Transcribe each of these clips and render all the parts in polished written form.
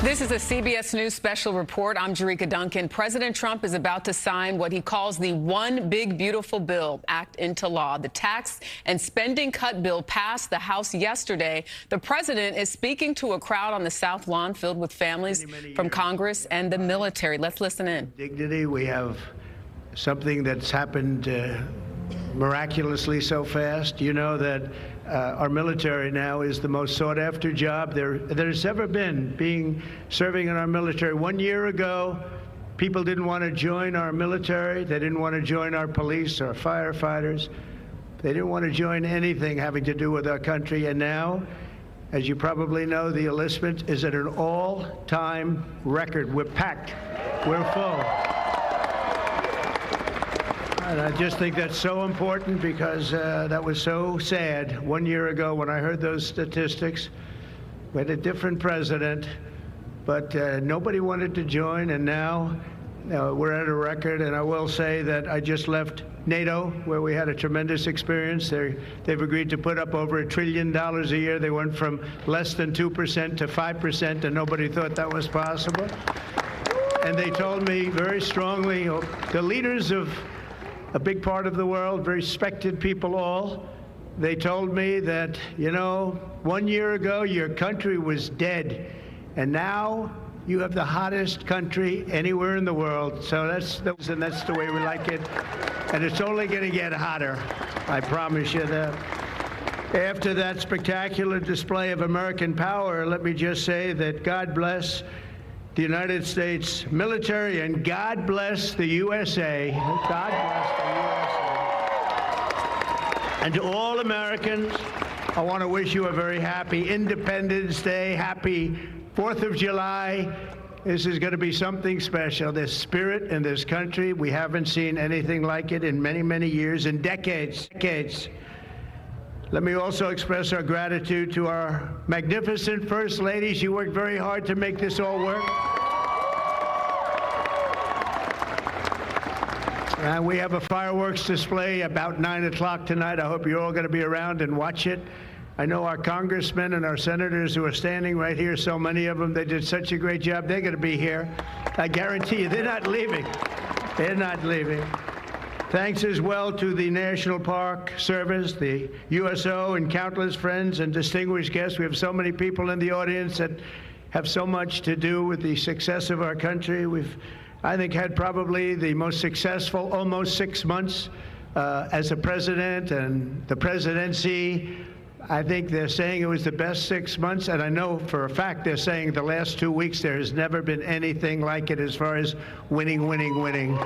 This is a CBS News special report. I'm Jerika Duncan. President Trump is about to sign what he calls the One Big Beautiful Bill Act into law. The tax and spending cut bill passed the House yesterday. The president is speaking to a crowd on the South Lawn filled with families from Congress and the military. Let's listen in. Dignity. We have something that's happened miraculously so fast. You know that our military now is the most sought-after job there's ever been, serving in our military. 1 year ago, people didn't want to join our military. They didn't want to join our police, our firefighters. They didn't want to join anything having to do with our country. And now, as you probably know, the enlistment is at an all-time record. We're packed. We're full. And I just think that's so important because that was so sad 1 year ago when I heard those statistics. We had a different president, but nobody wanted to join, and now we're at a record. And I will say that I just left NATO, where we had a tremendous experience. They've agreed to put up over $1 trillion a year. They went from less than 2% to 5%, and nobody thought that was possible. And they told me very strongly, the leaders of a big part of the world, very respected people all, they told me that, 1 year ago your country was dead, and now you have the hottest country anywhere in the world. So that's the way we like it, and it's only going to get hotter. I promise you that. After that spectacular display of American power, let me just say that God bless the United States military, and God bless the USA. God bless the USA. And to all Americans, I want to wish you a very happy Independence Day, happy 4th of July. This is going to be something special. This spirit in this country, we haven't seen anything like it in many, many years, in decades. Let me also express our gratitude to our magnificent First Lady. She worked very hard to make this all work. And we have a fireworks display about 9 o'clock tonight. I hope you're all going to be around and watch it. I know our congressmen and our senators who are standing right here, so many of them, they did such a great job. They're going to be here. I guarantee you, they're not leaving. They're not leaving. Thanks as well to the National Park Service, the USO, and countless friends and distinguished guests. We have so many people in the audience that have so much to do with the success of our country. We've, I think, had probably the most successful almost 6 months as a president and the presidency. I think they're saying it was the best 6 months, and I know for a fact they're saying the last 2 weeks there has never been anything like it as far as winning.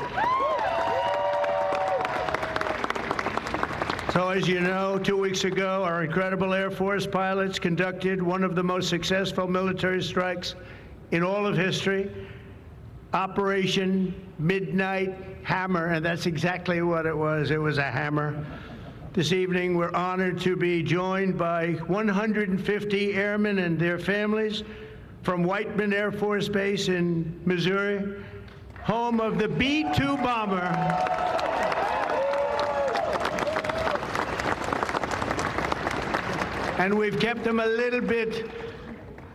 So as you know, 2 weeks ago, our incredible Air Force pilots conducted one of the most successful military strikes in all of history, Operation Midnight Hammer, and that's exactly what it was. It was a hammer. This evening, we're honored to be joined by 150 airmen and their families from Whiteman Air Force Base in Missouri, home of the B-2 bomber. And we've kept them a little bit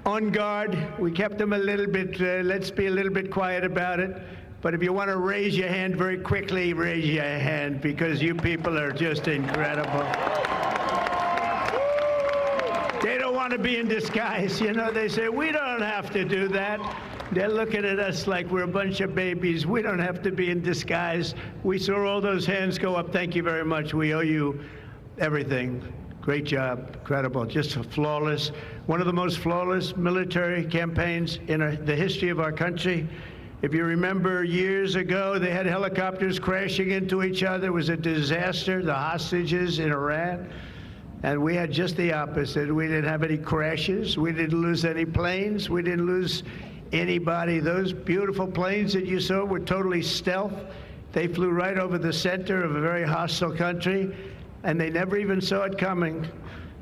on guard. We kept them a little bit, let's be a little bit quiet about it. But if you want to raise your hand very quickly, raise your hand, because you people are just incredible. They don't want to be in disguise. They say, we don't have to do that. They're looking at us like we're a bunch of babies. We don't have to be in disguise. We saw all those hands go up. Thank you very much. We owe you everything. Great job, incredible, just flawless. One of the most flawless military campaigns in the history of our country. If you remember years ago, they had helicopters crashing into each other. It was a disaster, the hostages in Iran. And we had just the opposite. We didn't have any crashes. We didn't lose any planes. We didn't lose anybody. Those beautiful planes that you saw were totally stealth. They flew right over the center of a very hostile country, and they never even saw it coming.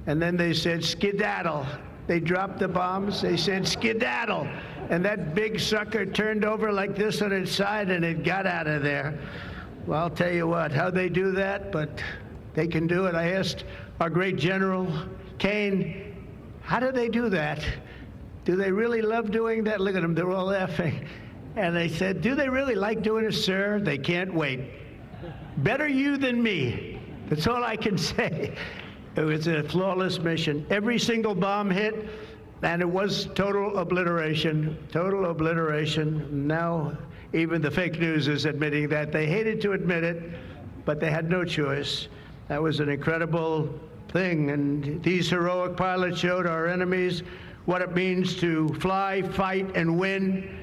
And then they said, skedaddle. They dropped the bombs. They said, skedaddle. And that big sucker turned over like this on its side, and it got out of there. Well, I'll tell you what, how they do that, but they can do it. I asked our great General Kane, how do they do that? do they really love doing that? Look at them, they're all laughing. And they said, do they really like doing it, sir? They can't wait. Better you than me. That's all I can say. It was a flawless mission. Every single bomb hit, and it was total obliteration, total obliteration. Now even the fake news is admitting that. They hated to admit it, but they had no choice. That was an incredible thing, and these heroic pilots showed our enemies what it means to fly, fight, and win.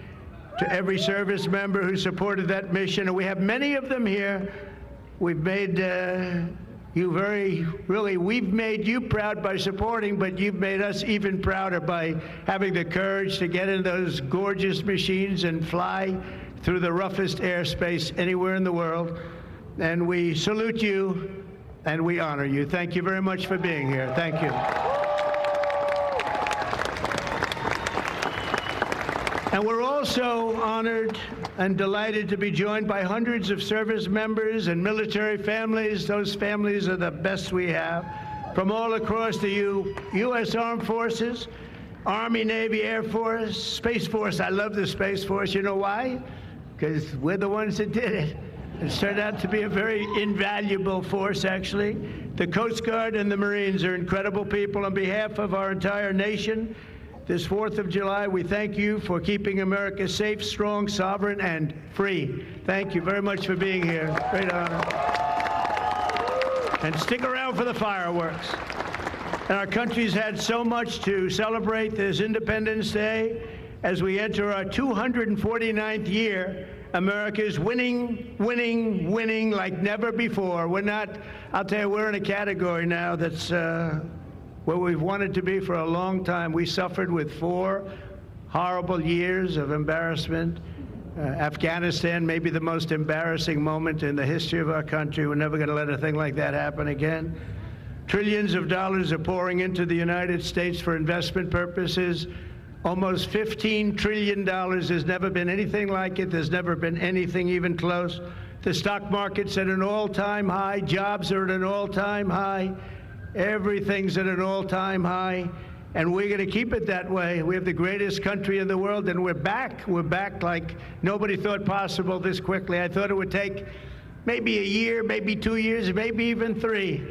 To every service member who supported that mission, and we have many of them here. We've made we've made you proud by supporting, but you've made us even prouder by having the courage to get in those gorgeous machines and fly through the roughest airspace anywhere in the world. And we salute you and we honor you. Thank you very much for being here. Thank you. And we're also honored and delighted to be joined by hundreds of service members and military families. Those families are the best we have, from all across the U.S. Armed Forces, Army, Navy, Air Force, Space Force. I love the Space Force. You know why? Because we're the ones that did it. It's turned out to be a very invaluable force, actually. The Coast Guard and the Marines are incredible people. On behalf of our entire nation, this 4th of July, we thank you for keeping America safe, strong, sovereign, and free. Thank you very much for being here. Great honor. And stick around for the fireworks. And our country's had so much to celebrate this Independence Day. As we enter our 249th year, America is winning, winning, winning like never before. We're not, I'll tell you, we're in a category now that's where we've wanted to be for a long time. We suffered with 4 horrible years of embarrassment. Afghanistan may be the most embarrassing moment in the history of our country. We're never going to let a thing like that happen again. Trillions of dollars are pouring into the United States for investment purposes. Almost $15 trillion. There's never been anything like it. There's never been anything even close. The stock market's at an all-time high. Jobs are at an all-time high. Everything's at an all-time high, and we're going to keep it that way. We have the greatest country in the world, and we're back. We're back like nobody thought possible this quickly. I thought it would take maybe a year, maybe 2 years, maybe even 3.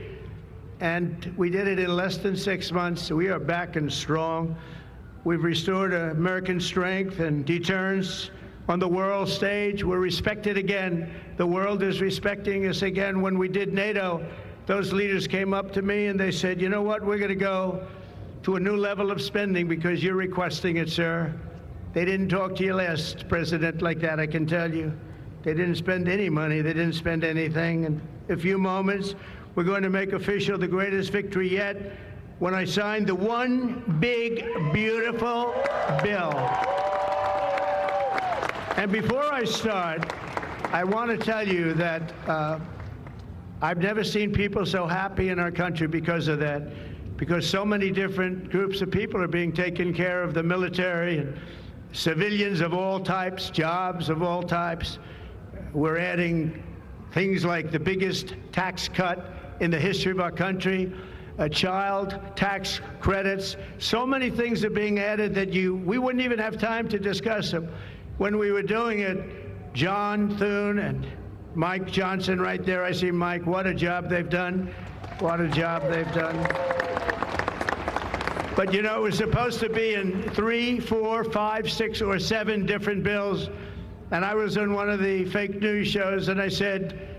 And we did it in less than 6 months. We are back and strong. We've restored American strength and deterrence on the world stage. We're respected again. The world is respecting us again. When we did NATO, those leaders came up to me and they said, you know what, we're going to go to a new level of spending because you're requesting it, sir. They didn't talk to you last president like that, I can tell you. They didn't spend any money. They didn't spend anything. In a few moments, we're going to make official the greatest victory yet when I signed the one big, beautiful bill. And before I start, I want to tell you that I've never seen people so happy in our country because of that, because so many different groups of people are being taken care of, the military and civilians of all types, jobs of all types. We're adding things like the biggest tax cut in the history of our country, child tax credits. So many things are being added that we wouldn't even have time to discuss them. When we were doing it, John Thune and Mike Johnson right there, I see Mike, what a job they've done. What a job they've done. But you know, it was supposed to be in 3, 4, 5, 6, or 7 different bills. And I was on one of the fake news shows and I said,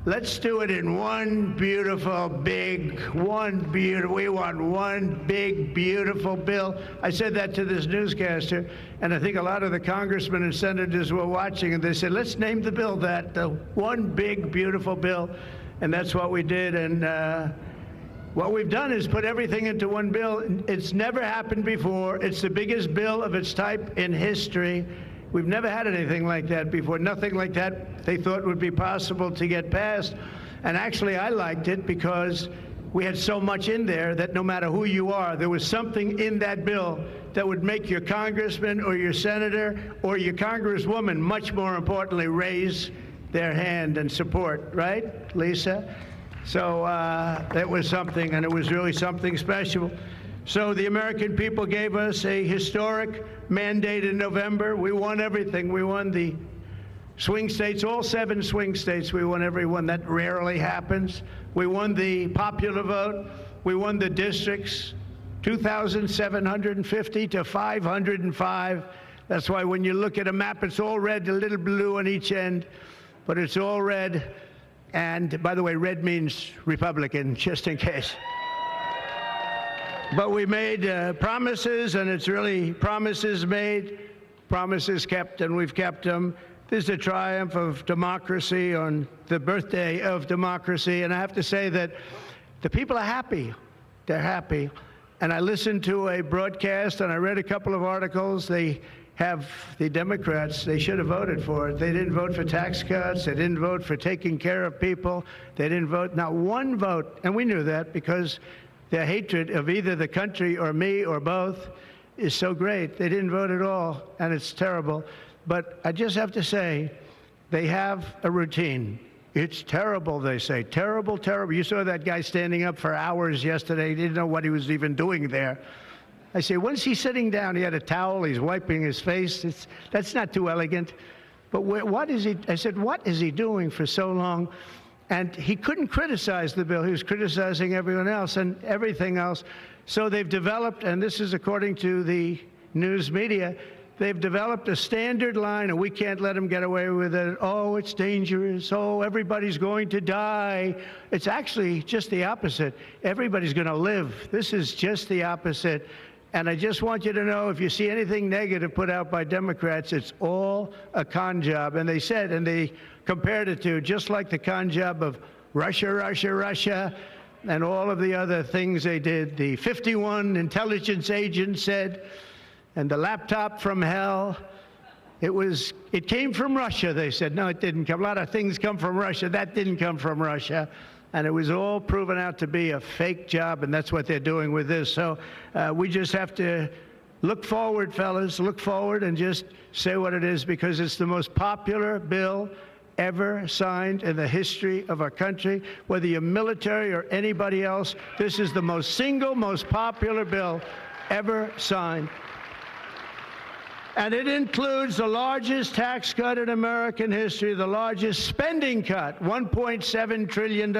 let's do it in one beautiful, big, we want one big, beautiful bill. I said that to this newscaster, and I think a lot of the congressmen and senators were watching, and they said, let's name the bill that, the one big, beautiful bill. And that's what we did. And what we've done is put everything into one bill. It's never happened before. It's the biggest bill of its type in history. We've never had anything like that before. Nothing like that they thought would be possible to get passed. And actually, I liked it because we had so much in there that no matter who you are, there was something in that bill that would make your congressman or your senator or your congresswoman, much more importantly, raise their hand and support, right, Lisa? So that was something, and it was really something special. So the American people gave us a historic mandate in November. We won everything. We won the swing states, all 7 swing states. We won every one. That rarely happens. We won the popular vote. We won the districts, 2,750 to 505. That's why when you look at a map, it's all red, a little blue on each end, but it's all red. And by the way, red means Republican, just in case. But we made promises, and it's really promises made, promises kept, and we've kept them. This is a triumph of democracy on the birthday of democracy. And I have to say that the people are happy. They're happy. And I listened to a broadcast, and I read a couple of articles. They have the Democrats, they should have voted for it. They didn't vote for tax cuts. They didn't vote for taking care of people. They didn't vote, not one vote. And we knew that because their hatred of either the country or me or both is so great. They didn't vote at all, and it's terrible. But I just have to say, they have a routine. It's terrible, they say. Terrible, terrible. You saw that guy standing up for hours yesterday. He didn't know what he was even doing there. I say, when's he sitting down? He had a towel. He's wiping his face. That's not too elegant. But what is he? I said, what is he doing for so long? And he couldn't criticize the bill. He was criticizing everyone else and everything else. So they've developed, and this is according to the news media, they've developed a standard line, and we can't let them get away with it. Oh, it's dangerous. Oh, everybody's going to die. It's actually just the opposite. Everybody's going to live. This is just the opposite. And I just want you to know, if you see anything negative put out by Democrats, it's all a con job. And they said, and they compared it to just like the con job of Russia, Russia, Russia, and all of the other things they did. The 51 intelligence agents said, and the laptop from hell, it came from Russia, they said. No, it didn't come. A lot of things come from Russia. That didn't come from Russia. And it was all proven out to be a fake job, and that's what they're doing with this. So we just have to look forward, fellas, look forward and just say what it is, because it's the most popular bill ever signed in the history of our country. Whether you're military or anybody else, this is the most popular bill ever signed. And it includes the largest tax cut in American history, the largest spending cut, $1.7 trillion.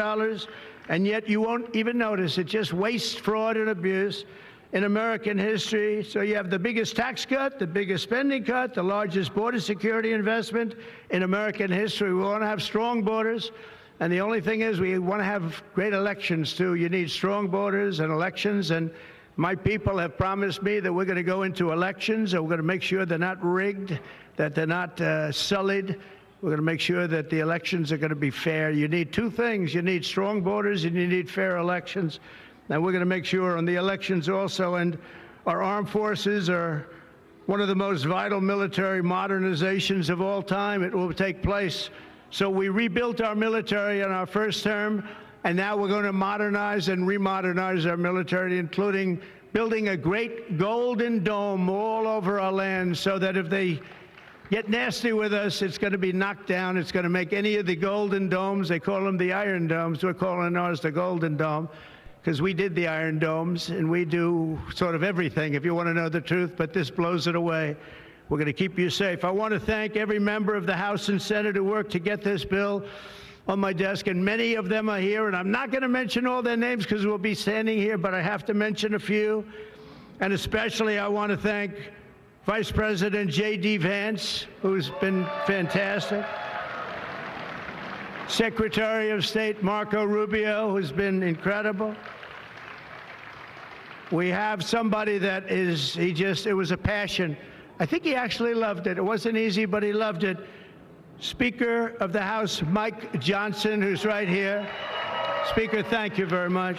And yet you won't even notice it. Just waste, fraud, and abuse in American history. So you have the biggest tax cut, the biggest spending cut, the largest border security investment in American history. We want to have strong borders. And the only thing is, we want to have great elections, too. You need strong borders and elections. And my people have promised me that we're going to go into elections, and we're going to make sure they're not rigged, that they're not sullied. We're going to make sure that the elections are going to be fair. You need 2 things. You need strong borders, and you need fair elections. And we're going to make sure on the elections also. And our armed forces are one of the most vital military modernizations of all time. It will take place. So we rebuilt our military in our first term. And now we're going to modernize and remodernize our military, including building a great golden dome all over our land, so that if they get nasty with us, it's going to be knocked down. It's going to make any of the golden domes, they call them the Iron Domes, we're calling ours the Golden Dome, because we did the Iron Domes, and we do sort of everything, if you want to know the truth, but this blows it away. We're going to keep you safe. I want to thank every member of the House and Senate who worked to get this bill on my desk, and many of them are here, and I'm not going to mention all their names because we'll be standing here, but I have to mention a few. And especially I want to thank Vice President J.D. Vance, who's been fantastic, Secretary of State Marco Rubio, who's been incredible. We have somebody that is, it was a passion. I think he actually loved it. It wasn't easy, but he loved it. Speaker of the House, Mike Johnson, who's right here. Speaker, thank you very much.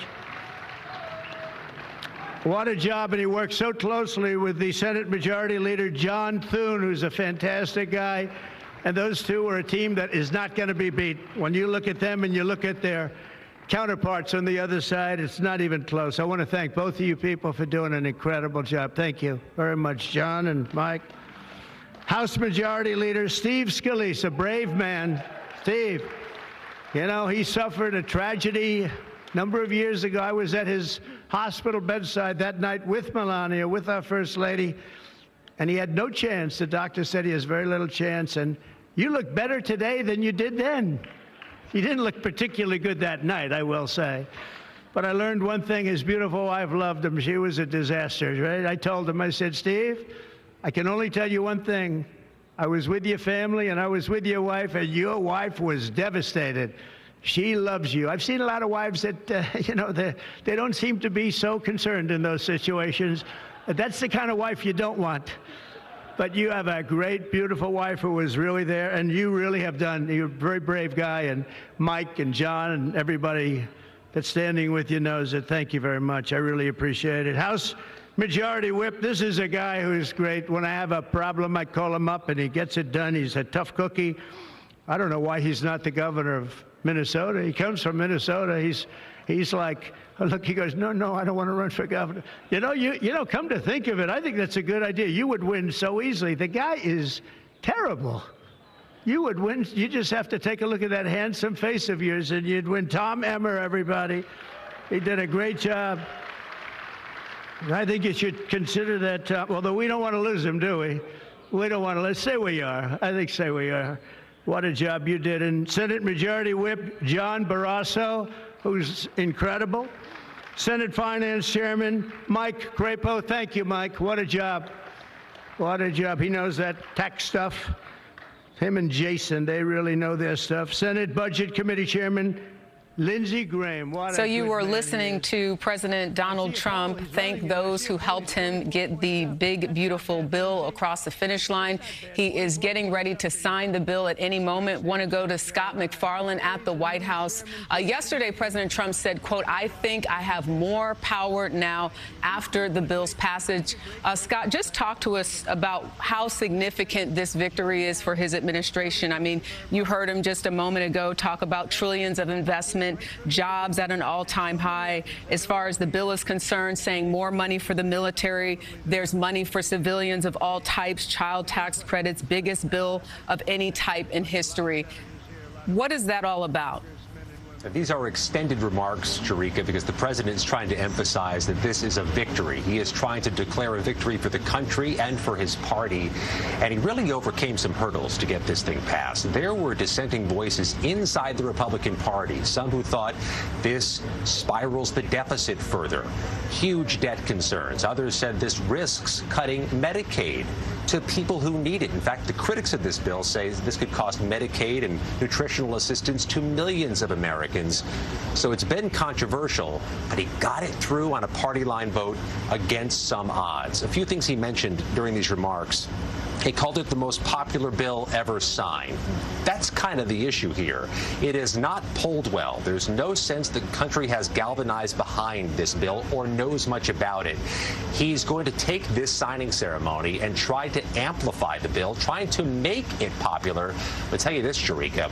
What a job, and he worked so closely with the Senate Majority Leader, John Thune, who's a fantastic guy. And those two are a team that is not going to be beat. When you look at them and you look at their counterparts on the other side, it's not even close. I want to thank both of you people for doing an incredible job. Thank you very much, John and Mike. House Majority Leader Steve Scalise, a brave man. Steve, you know, he suffered a tragedy a number of years ago. I was at his hospital bedside that night with Melania, with our First Lady, and he had no chance. The doctor said he has very little chance, and you look better today than you did then. He didn't look particularly good that night, I will say. But I learned one thing. His beautiful wife loved him. She was a disaster, right? I told him, I said, Steve, I can only tell you one thing. I was with your family, and I was with your wife, and your wife was devastated. She loves you. I've seen a lot of wives that, you know, they don't seem to be so concerned in those situations. That's the kind of wife you don't want. But you have a great, beautiful wife who was really there, and you really have done. You're a very brave guy, and Mike and John and everybody that's standing with you knows it. Thank you very much. I really appreciate it. House Majority Whip, this is a guy who's great. When I have a problem, I call him up, and he gets it done. He's a tough cookie. I don't know why he's not the governor of Minnesota. He comes from Minnesota. He's like, oh, look, he goes, no, I don't want to run for governor. You know, come to think of it, I think that's a good idea. You would win so easily. The guy is terrible. You would win. You just have to take a look at that handsome face of yours, and you'd win. Tom Emmer, everybody. He did a great job. I think you should consider that, although we don't want to lose him, do we? We don't want to. Let's say we are. I think say we are. What a job you did. And Senate Majority Whip John Barrasso, who's incredible. Senate Finance Chairman Mike Crapo. Thank you, Mike. What a job. What a job. He knows that tax stuff. Him and Jason, they really know their stuff. Senate Budget Committee Chairman Lindsey Graham. So you were listening to President Donald Trump thank those who helped him get the big, beautiful bill across the finish line. He is getting ready to sign the bill at any moment. Want to go to Scott McFarland at the White House. Yesterday, President Trump said, quote, I think I have more power now after the bill's passage. Scott, just talk to us about how significant this victory is for his administration. I mean, you heard him just a moment ago talk about trillions of investment, jobs at an all-time high. As far as the bill is concerned, saying more money for the military. There's money for civilians of all types, child tax credits, biggest bill of any type in history. What is that all about? These are extended remarks, Jericka, because the president is trying to emphasize that this is a victory. He is trying to declare a victory for the country and for his party. And he really overcame some hurdles to get this thing passed. There were dissenting voices inside the Republican Party, some who thought this spirals the deficit further. Huge debt concerns. Others said this risks cutting Medicaid to people who need it. In fact, the critics of this bill say this could cost Medicaid and nutritional assistance to millions of Americans. So it's been controversial, but he got it through on a party line vote against some odds. A few things he mentioned during these remarks. He called it the most popular bill ever signed. That's kind of the issue here. It is not polled well. There's no sense the country has galvanized behind this bill or knows much about it. He's going to take this signing ceremony and try to amplify the bill, trying to make it popular. I'll tell you this, Jericka,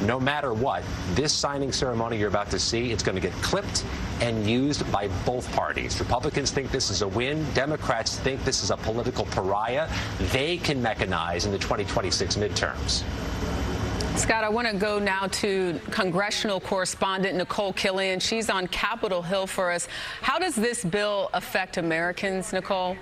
no matter what, this signing ceremony you're about to see, it's going to get clipped and used by both parties. Republicans think this is a win. Democrats think this is a political pariah they can mechanize in the 2026 midterms. Scott, I want to go now to congressional correspondent Nicole Killion. She's on Capitol Hill for us. How does this bill affect Americans, Nicole?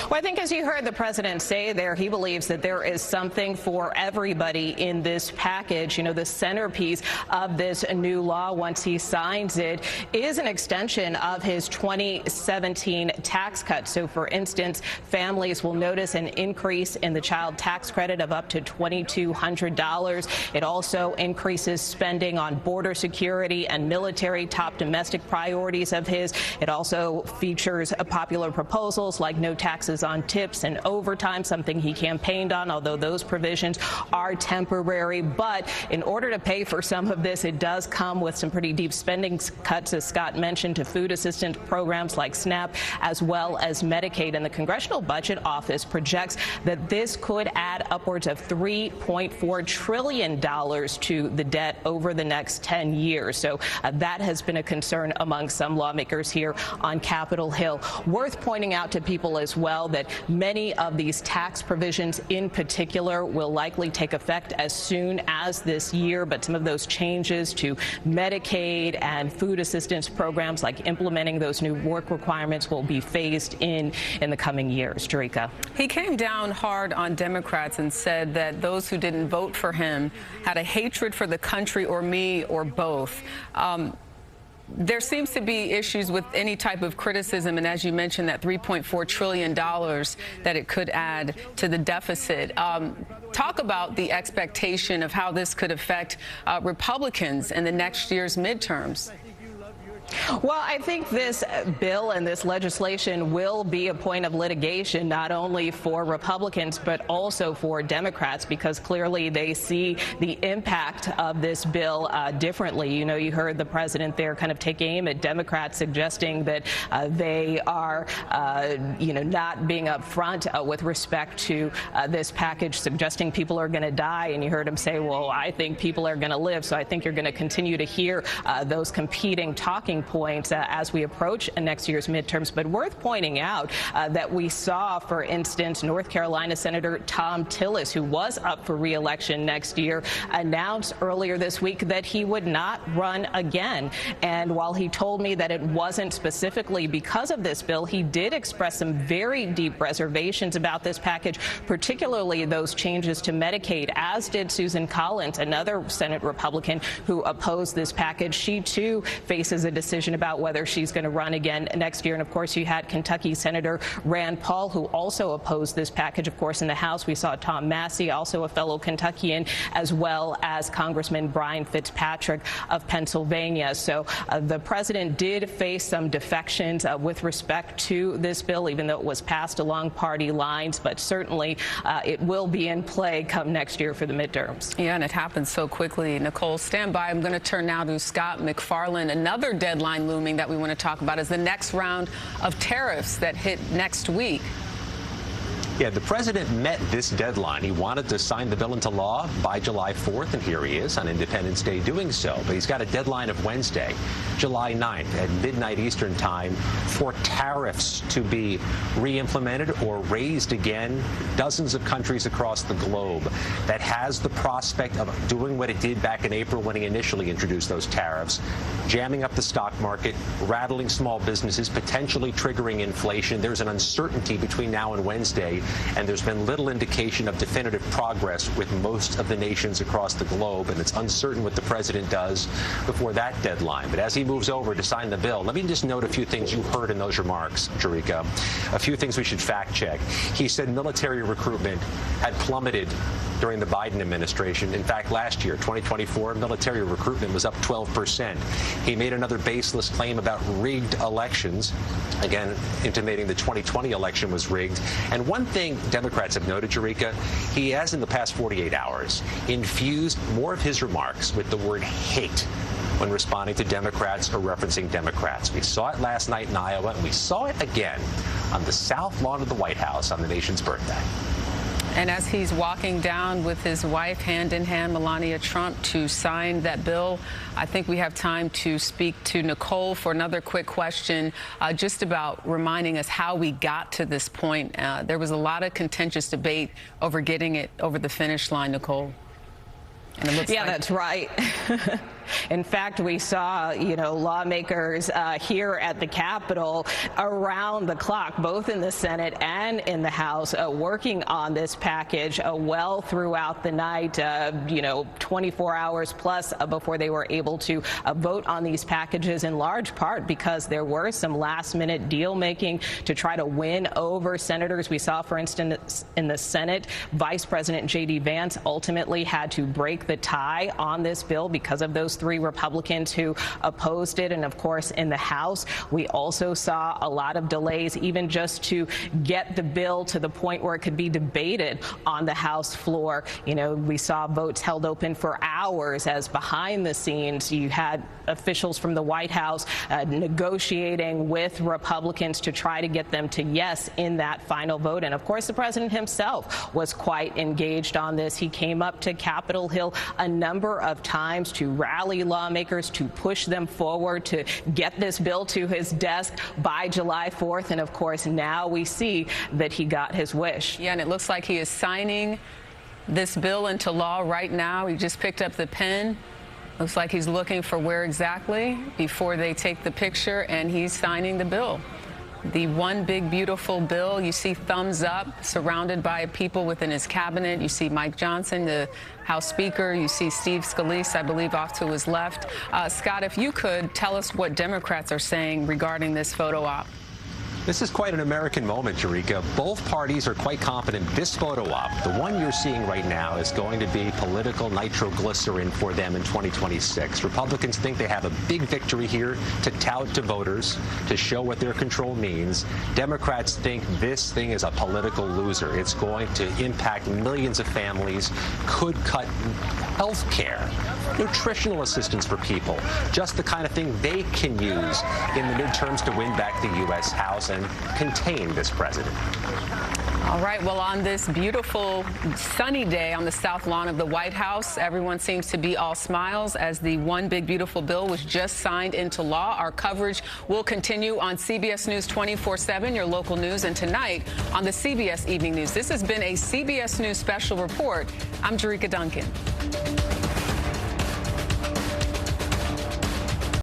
Well, I think as you heard the president say there, he believes that there is something for everybody in this package. You know, the centerpiece of this new law, once he signs it, is an extension of his 2017 tax cut. So, for instance, families will notice an increase in the child tax credit of up to $2,200. It also increases spending on border security and military, top domestic priorities of his. It also features popular proposals like no taxes on tips and overtime, something he campaigned on, although those provisions are temporary. But in order to pay for some of this, it does come with some pretty deep spending cuts, as Scott mentioned, to food assistance programs like SNAP, as well as Medicaid. And the Congressional Budget Office projects that this could add upwards of $3.4 trillion to the debt over the next 10 years. So that has been a concern among some lawmakers here on Capitol Hill. Worth pointing out to people as as well that many of these tax provisions in particular will likely take effect as soon as this year, but some of those changes to Medicaid and food assistance programs, like implementing those new work requirements, will be phased in the coming years. Jerika. He came down hard on Democrats and said that those who didn't vote for him had a hatred for the country or me or both. There seems to be issues with any type of criticism, and as you mentioned, that $3.4 trillion that it could add to the deficit. Talk about the expectation of how this could affect Republicans in the next year's midterms. Well, I think this bill and this legislation will be a point of litigation, not only for Republicans, but also for Democrats, because clearly they see the impact of this bill differently. You know, you heard the president there kind of take aim at Democrats, suggesting that they are, not being upfront with respect to this package, suggesting people are going to die. And you heard him say, well, I think people are going to live. So I think you're going to continue to hear those competing talking points as we approach next year's midterms. But worth pointing out that we saw, for instance, North Carolina Senator Thom Tillis, who was up for re-election next year, announced earlier this week that he would not run again. And while he told me that it wasn't specifically because of this bill, he did express some very deep reservations about this package, particularly those changes to Medicaid, as did Susan Collins, another Senate Republican who opposed this package. She, too, faces a decision about whether she's going to run again next year. And of course, you had Kentucky Senator Rand Paul, who also opposed this package. Of course, in the House, we saw Tom Massey, also a fellow Kentuckian, as well as Congressman Brian Fitzpatrick of Pennsylvania. So the president did face some defections with respect to this bill, even though it was passed along party lines. But certainly it will be in play come next year for the midterms. Yeah, and it happens so quickly. Nicole, stand by. I'm going to turn now to Scott MacFarlane. Another deadline looming that we want to talk about is the next round of tariffs that hit next week. Yeah, the president met this deadline. He wanted to sign the bill into law by July 4th, and here he is on Independence Day doing so. But he's got a deadline of Wednesday, July 9th at midnight Eastern time for tariffs to be re-implemented or raised again. Dozens of countries across the globe that has the prospect of doing what it did back in April when he initially introduced those tariffs, jamming up the stock market, rattling small businesses, potentially triggering inflation. There's an uncertainty between now and Wednesday, and there's been little indication of definitive progress with most of the nations across the globe, and it's uncertain what the president does before that deadline. But as he moves over to sign the bill, let me just note a few things you heard in those remarks, Jerika. A few things we should fact check. He said military recruitment had plummeted during the Biden administration. In fact, last year, 2024, military recruitment was up 12%. He made another baseless claim about rigged elections, again, intimating the 2020 election was rigged. And one thing Democrats have noted, Jerika, he has in the past 48 hours infused more of his remarks with the word hate when responding to Democrats or referencing Democrats. We saw it last night in Iowa, and we saw it again on the South Lawn of the White House on the nation's birthday. And as he's walking down with his wife, hand in hand, Melania Trump, to sign that bill, I think we have time to speak to Nicole for another quick question, just about reminding us how we got to this point. There was a lot of contentious debate over getting it over the finish line, Nicole. And it looks like that's right. In fact, we saw, lawmakers here at the Capitol around the clock, both in the Senate and in the House, working on this package well throughout the night, 24 hours plus before they were able to vote on these packages, in large part because there were some last-minute deal-making to try to win over senators. We saw, for instance, in the Senate, Vice President J.D. Vance ultimately had to break the tie on this bill because of those three Republicans who opposed it. And of course, in the House, we also saw a lot of delays, even just to get the bill to the point where it could be debated on the House floor. We saw votes held open for hours, as behind the scenes you had officials from the White House negotiating with Republicans to try to get them to yes in that final vote. And of course, the president himself was quite engaged on this. He came up to Capitol Hill a number of times to rally rally lawmakers to push them forward to get this bill to his desk by July 4th. And of course, now we see that he got his wish. Yeah, and it looks like he is signing this bill into law right now. He just picked up the pen. Looks like he's looking for where exactly before they take the picture, and he's signing the bill. The one big beautiful bill. You see thumbs up, surrounded by people within his cabinet. You see Mike Johnson, the House Speaker. You see Steve Scalise, I believe, off to his left. Scott, if you could tell us what Democrats are saying regarding this photo op. This is quite an American moment, Jerika. Both parties are quite confident this photo op, the one you're seeing right now, is going to be political nitroglycerin for them in 2026. Republicans think they have a big victory here to tout to voters, to show what their control means. Democrats think this thing is a political loser. It's going to impact millions of families, could cut health care, nutritional assistance for people, just the kind of thing they can use in the midterms to win back the U.S. House and contain this president. All right, well, on this beautiful sunny day on the south lawn of the White House, everyone seems to be all smiles as the one big beautiful bill was just signed into law. Our coverage will continue on CBS News 24/7, your local news, and tonight on the CBS Evening News. This has been a CBS News special report. I'm Jerika Duncan.